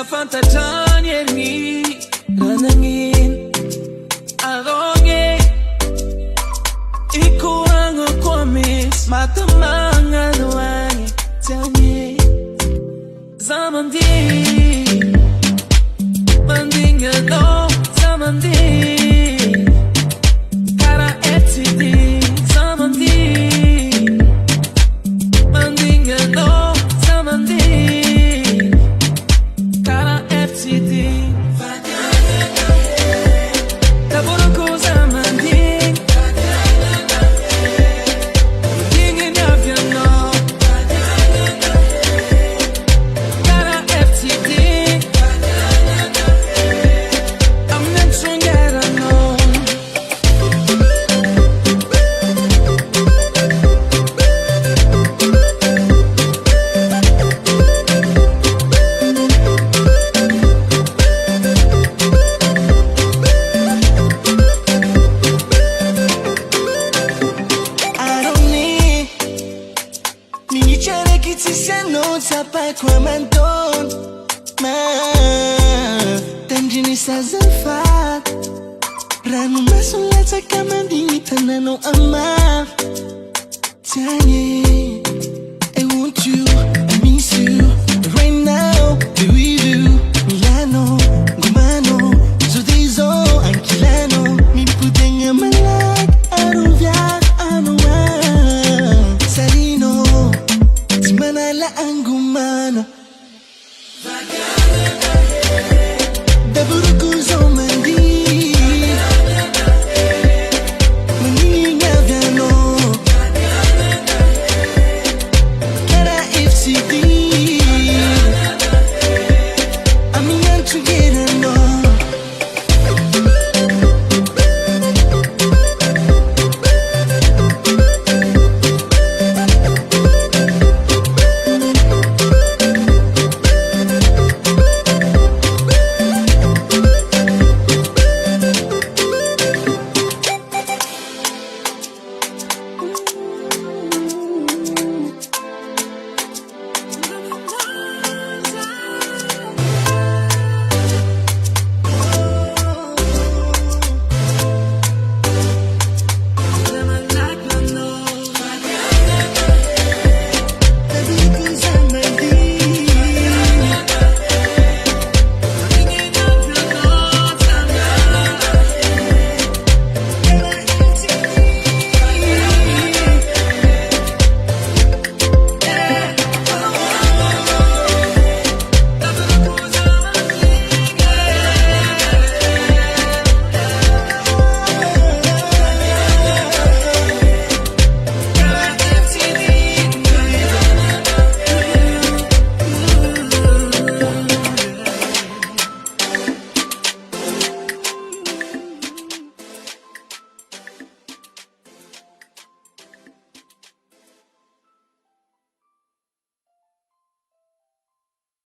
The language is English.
fantatrany ery raha nagnino arogny ikoragno koa misy matamagna loagny tiagny za mandigny aloha za mandigny kara FTD za mandigny aloha za mandigny kara FTD lavoro cosa mandigny mandigny ny avianao kara FTD amin'ny antrongeranao kwa mandon ma tandrini sazafat rano masolata kamandini tanano ama tiagny